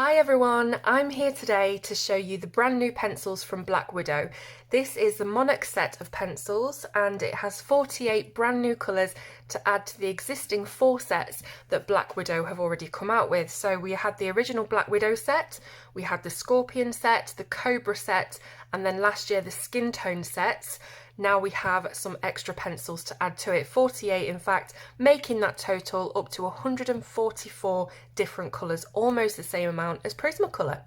Hi everyone, I'm here today to show you the brand new pencils from Black Widow. This is the MONARCH set of pencils and it has 48 brand new colours to add to the existing 4 sets that Black Widow have already come out with. So we had the original Black Widow set, we had the Scorpion set, the Cobra set, and then last year the skin tone sets. Now we have some extra pencils to add to it, 48 in fact, making that total up to 144 different colours, almost the same amount as Prismacolor.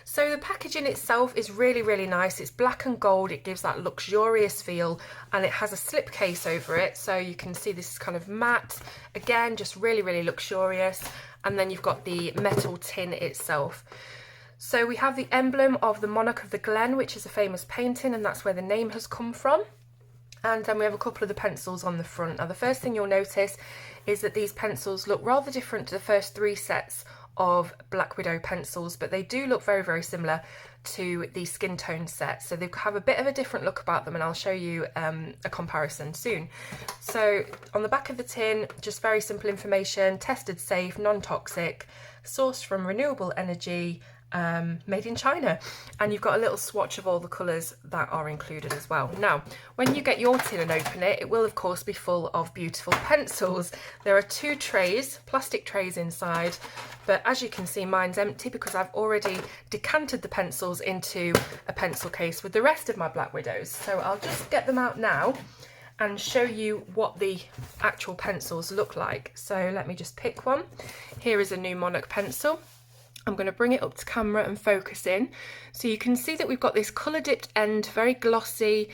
So the packaging itself is really nice. It's black and gold, it gives that luxurious feel, and it has a slip case over it, so you can see this is kind of matte, again just really luxurious, and then you've got the metal tin itself. So we have the emblem of the Monarch of the Glen, which is a famous painting, and that's where the name has come from. And then we have a couple of the pencils on the front. Now the first thing you'll notice is that these pencils look rather different to the first 3 sets of Black Widow pencils, but they do look very similar to the skin tone set. So they have a bit of a different look about them, and I'll show you a comparison soon. So on the back of the tin, just very simple information: tested safe, non-toxic, sourced from renewable energy, made in China, and you've got a little swatch of all the colours that are included as well. Now when you get your tin and open it, it will of course be full of beautiful pencils. There are 2 trays, plastic trays inside, but as you can see mine's empty because I've already decanted the pencils into a pencil case with the rest of my Black Widows. So I'll just get them out now and show you what the actual pencils look like. So let me just pick one. Here is a new Monarch pencil. I'm going to bring it up to camera and focus in. So you can see that we've got this colour dipped end, very glossy.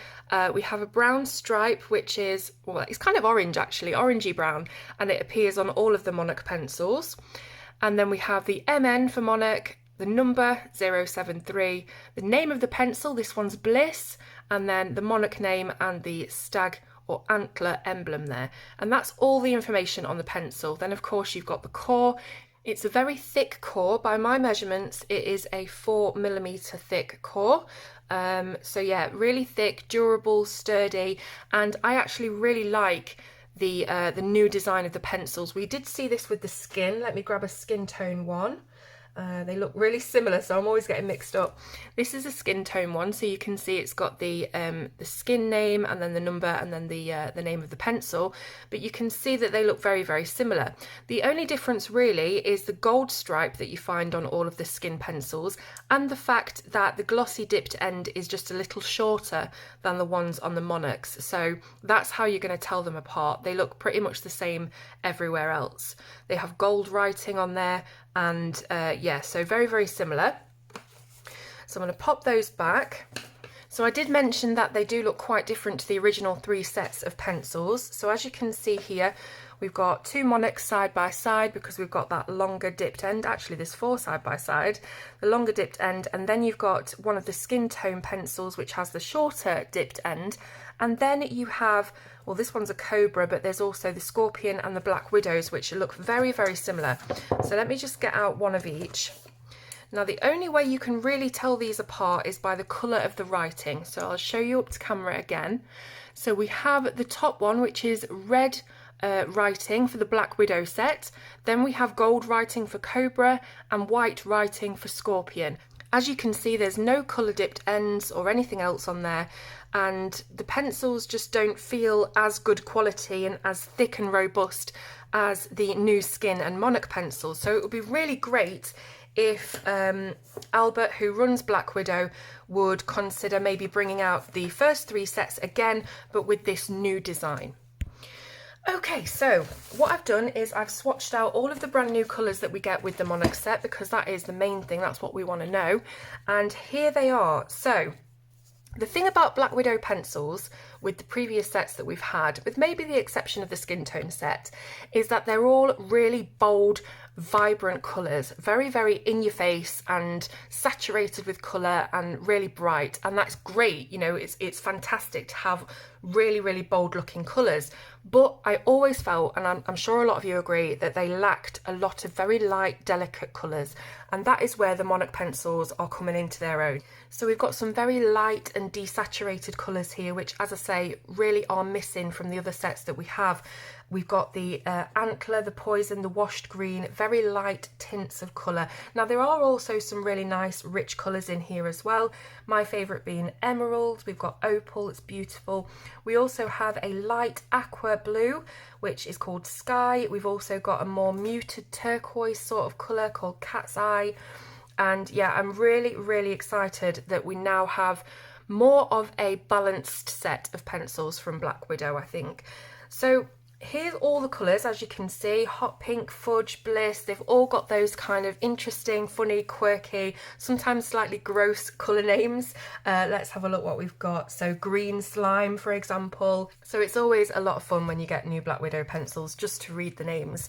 We have a brown stripe, which is, well, it's kind of orange actually, orangey brown, and it appears on all of the Monarch pencils. And then we have the MN for Monarch, the number 073, the name of the pencil, this one's Bliss, and then the Monarch name and the stag or antler emblem there. And that's all the information on the pencil. Then of course you've got the core. It's a very thick core. By my measurements, it is a 4mm thick core. So yeah, really thick, durable, sturdy, and I actually really like the new design of the pencils. We did see this with the skin. Let me grab a skin tone one. They look really similar, so I'm always getting mixed up. This is a skin tone one, so you can see it's got the skin name and then the number and then the name of the pencil, but you can see that they look very similar. The only difference really is the gold stripe that you find on all of the skin pencils, and the fact that the glossy dipped end is just a little shorter than the ones on the Monarchs. So that's how you're going to tell them apart. They look pretty much the same everywhere else. They have gold writing on there, and yeah, so very similar. So I'm going to pop those back. So I did mention that they do look quite different to the original 3 sets of pencils. So as you can see here, we've got 2 Monarchs side by side because we've got that longer dipped end. Actually there's 4 side by side, the longer dipped end, and then you've got one of the skin tone pencils which has the shorter dipped end, and then you have, well, this one's a Cobra, but there's also the Scorpion and the Black Widows, which look very similar. So let me just get out one of each. Now the only way you can really tell these apart is by the colour of the writing. So I'll show you up to camera again. So we have the top one, which is red writing for the Black Widow set. Then we have gold writing for Cobra and white writing for Scorpion. As you can see, there's no colour dipped ends or anything else on there, and the pencils just don't feel as good quality and as thick and robust as the new skin and Monarch pencils. So it would be really great if Albert, who runs Black Widow, would consider maybe bringing out the first 3 sets again, but with this new design. Okay, so what I've done is I've swatched out all of the brand new colours that we get with the Monarch set, because that is the main thing, that's what we want to know. And here they are. So the thing about Black Widow pencils with the previous sets that we've had, with maybe the exception of the skin tone set, is that they're all really bold, vibrant colours, very in your face and saturated with colour and really bright, and that's great. You know, it's fantastic to have really bold looking colours, but I always felt, and I'm sure a lot of you agree, that they lacked a lot of very light, delicate colours, and that is where the Monarch pencils are coming into their own. So we've got some very light and desaturated colours here, which, as I say, really are missing from the other sets that we have. We've got the Antler, the Poison, the Washed Green, very light tints of colour. Now there are also some really nice rich colours in here as well. My favourite being Emerald, we've got Opal, it's beautiful. We also have a light aqua blue, which is called Sky. We've also got a more muted turquoise sort of colour called Cat's Eye. And yeah, I'm really excited that we now have more of a balanced set of pencils from Black Widow, I think. So here's all the colours, as you can see: Hot Pink, Fudge, Bliss. They've all got those kind of interesting, funny, quirky, sometimes slightly gross colour names. Let's have a look what we've got. So Green Slime, for example. So it's always a lot of fun when you get new Black Widow pencils just to read the names.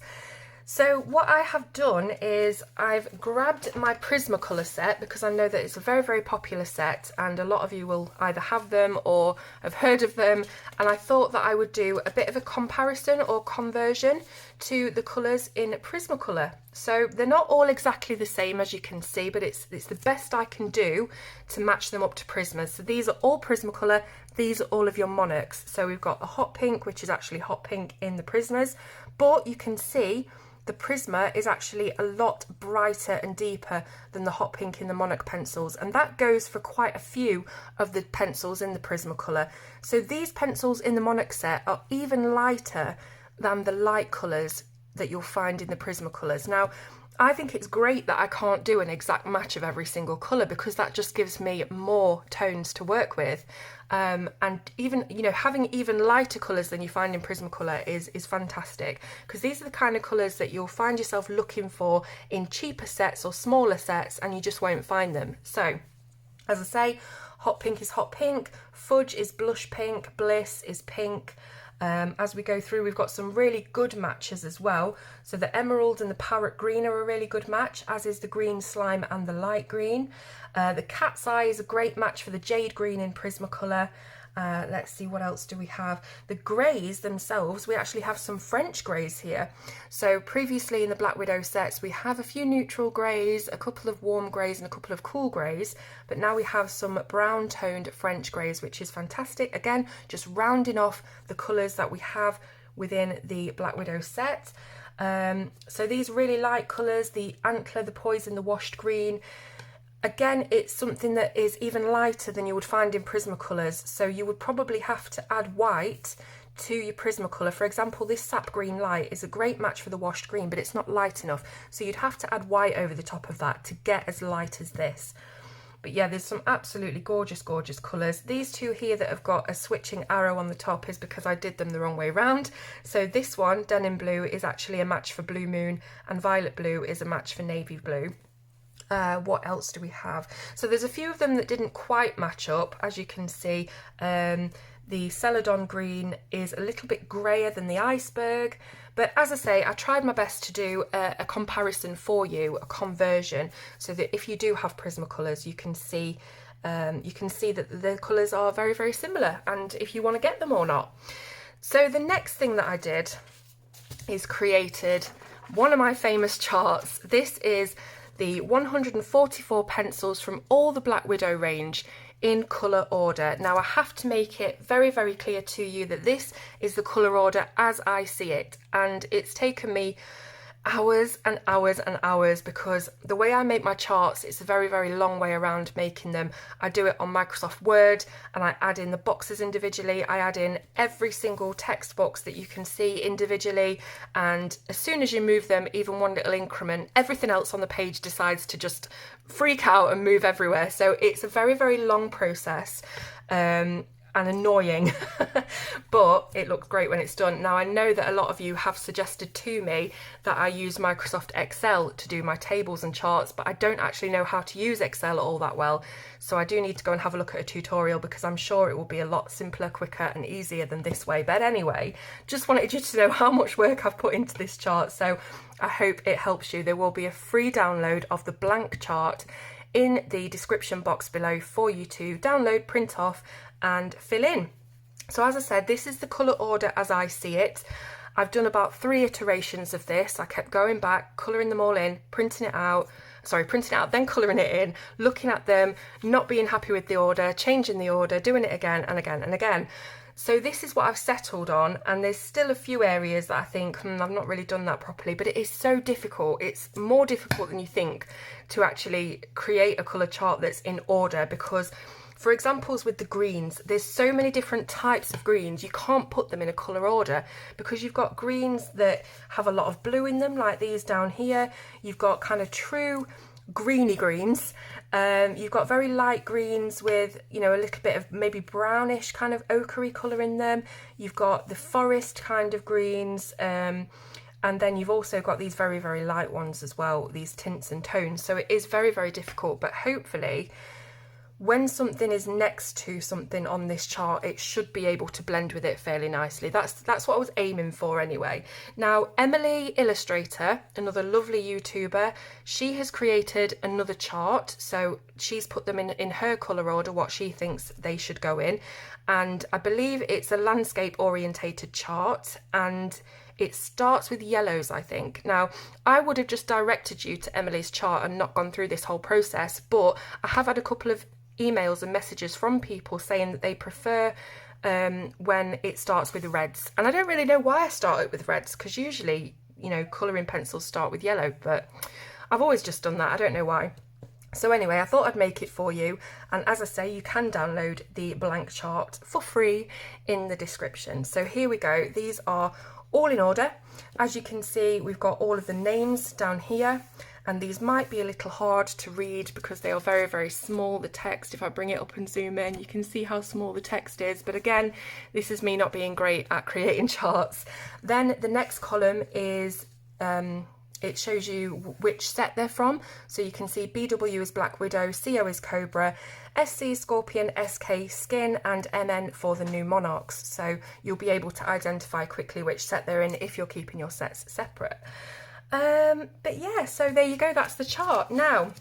So what I have done is I've grabbed my Prismacolor set, because I know that it's a very popular set and a lot of you will either have them or have heard of them, and I thought that I would do a bit of a comparison or conversion to the colours in Prismacolor. So they're not all exactly the same, as you can see, but it's the best I can do to match them up to Prismas. So these are all Prismacolor, these are all of your Monarchs. So we've got the Hot Pink, which is actually hot pink in the Prismas, but you can see the Prisma is actually a lot brighter and deeper than the hot pink in the Monarch pencils, and that goes for quite a few of the pencils in the Prismacolor. So these pencils in the Monarch set are even lighter than the light colours that you'll find in the Prismacolors. Now, I think it's great that I can't do an exact match of every single colour, because that just gives me more tones to work with. And even, you know, having even lighter colours than you find in Prismacolor is fantastic, because these are the kind of colours that you'll find yourself looking for in cheaper sets or smaller sets, and you just won't find them. So, as I say, Hot Pink is hot pink, Fudge is blush pink, Bliss is pink. As we go through, we've got some really good matches as well. So the Emerald and the Parrot Green are a really good match, as is the Green Slime and the Light Green. The Cat's Eye is a great match for the Jade Green in Prismacolor. Let's see, what else do we have? The greys themselves, we actually have some French greys here. So previously in the Black Widow sets, we have a few neutral greys, a couple of warm greys and a couple of cool greys, but now we have some brown toned French greys, which is fantastic. Again, just rounding off the colours that we have within the Black Widow set. So these really light colours, the Antler, the Poison, the Washed Green. Again, it's something that is even lighter than you would find in Prismacolors, so you would probably have to add white to your Prismacolor. For example, this Sap Green Light is a great match for the Washed Green, but it's not light enough, so you'd have to add white over the top of that to get as light as this. But yeah, there's some absolutely gorgeous colours. These two here that have got a switching arrow on the top is because I did them the wrong way round. So this one, Denim Blue, is actually a match for Blue Moon, and Violet Blue is a match for Navy Blue. What else do we have? So there's a few of them that didn't quite match up, as you can see. The Celadon Green is a little bit greyer than the Iceberg, but as I say, I tried my best to do a comparison for you, a conversion, so that if you do have Prismacolors, you can see that the colours are very similar, and if you want to get them or not. So the next thing that I did is created one of my famous charts. This is the 144 pencils from all the Black Widow range in colour order. Now I have to make it very clear to you that this is the colour order as I see it, and it's taken me hours and hours, because the way I make my charts, it's a very long way around making them. I do it on Microsoft Word, and I add in the boxes individually. I add in every single text box that you can see individually, and as soon as you move them even one little increment, everything else on the page decides to just freak out and move everywhere. So it's a very long process, and annoying, but it looks great when it's done. Now I know that a lot of you have suggested to me that I use Microsoft Excel to do my tables and charts, but I don't actually know how to use Excel all that well, so I do need to go and have a look at a tutorial, because I'm sure it will be a lot simpler, quicker and easier than this way. But anyway, just wanted you to know how much work I've put into this chart, so I hope it helps you. There will be a free download of the blank chart in the description box below for you to download, print off and fill in. So as I said, this is the colour order as I see it. I've done about 3 iterations of this. I kept going back, colouring them all in, printing it out, printing it out, then colouring it in, looking at them, not being happy with the order, changing the order, doing it again and again and again. So this is what I've settled on, and there's still a few areas that I think, I've not really done that properly, but it is so difficult. It's more difficult than you think to actually create a colour chart that's in order, because for examples with the greens, there's so many different types of greens, you can't put them in a colour order, because you've got greens that have a lot of blue in them, like these down here. You've got kind of true greeny greens, you've got very light greens with, you know, a little bit of maybe brownish kind of ochre colour in them. You've got the forest kind of greens, and then you've also got these very, very light ones as well, these tints and tones. So it is very, very difficult, but hopefully when something is next to something on this chart, it should be able to blend with it fairly nicely. That's what I was aiming for anyway. Now, Emily Illustrator, another lovely YouTuber, she has created another chart. So she's put them in her colour order, what she thinks they should go in. And I believe it's a landscape orientated chart, and it starts with yellows, I think. Now, I would have just directed you to Emily's chart and not gone through this whole process, but I have had a couple of emails and messages from people saying that they prefer when it starts with reds. And I don't really know why I start it with reds, because usually, you know, colouring pencils start with yellow, but I've always just done that. I don't know why. So anyway, I thought I'd make it for you. And as I say, you can download the blank chart for free in the description. So here we go. These are all in order. As you can see, we've got all of the names down here. And these might be a little hard to read because they are very, very small, the text. If I bring it up and zoom in, you can see how small the text is. But again, this is me not being great at creating charts. Then the next column is, it shows you which set they're from. So you can see BW is Black Widow, CO is Cobra, SC is Scorpion, SK Skin, and MN for the new Monarchs. So you'll be able to identify quickly which set they're in if you're keeping your sets separate. But yeah, so there you go, that's the chart. Now,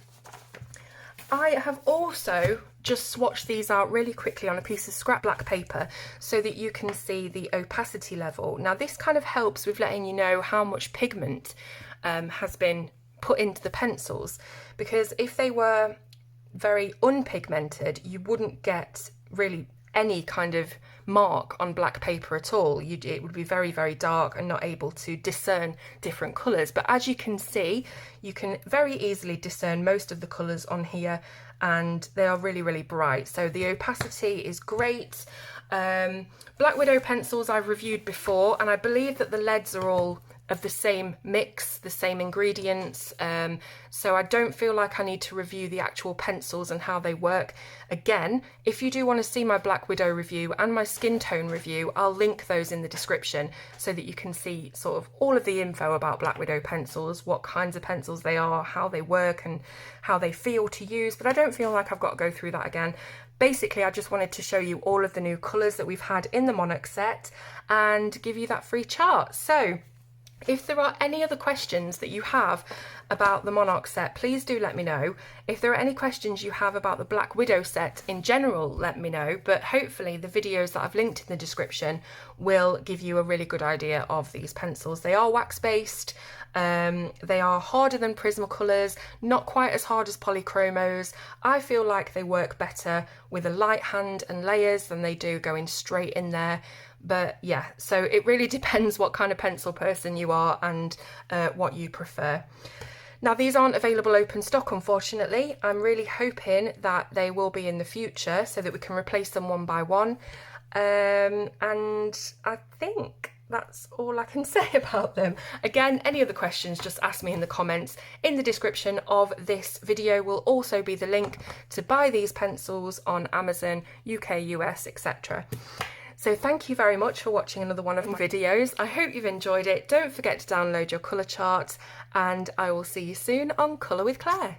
I have also just swatched these out really quickly on a piece of scrap black paper so that you can see the opacity level. Now, this kind of helps with letting you know how much pigment has been put into the pencils, because if they were very unpigmented, you wouldn't get really any kind of mark on black paper at all. It would be very, very dark and not able to discern different colours. But as you can see, you can very easily discern most of the colours on here, and they are really, really bright. So the opacity is great. Black Widow pencils I've reviewed before, and I believe that the leads are all of the same mix, the same ingredients, so I don't feel like I need to review the actual pencils and how they work. Again, if you do want to see my Black Widow review and my skin tone review, I'll link those in the description so that you can see sort of all of the info about Black Widow pencils, what kinds of pencils they are, how they work and how they feel to use, but I don't feel like I've got to go through that again. Basically, I just wanted to show you all of the new colours that we've had in the Monarch set and give you that free chart. So if there are any other questions that you have about the Monarch set, please do let me know. If there are any questions you have about the Black Widow set in general, let me know. But hopefully the videos that I've linked in the description will give you a really good idea of these pencils. They are wax-based. They are harder than Prismacolors, not quite as hard as Polychromos. I feel like they work better with a light hand and layers than they do going straight in there. But yeah, so it really depends what kind of pencil person you are and what you prefer. Now, these aren't available open stock, unfortunately. I'm really hoping that they will be in the future so that we can replace them one by one. And I think that's all I can say about them. Again, any other questions, just ask me in the comments. In the description of this video will also be the link to buy these pencils on Amazon, UK, US, etc. So thank you very much for watching another one of my videos. I hope you've enjoyed it. Don't forget to download your colour chart, and I will see you soon on Colour with Claire.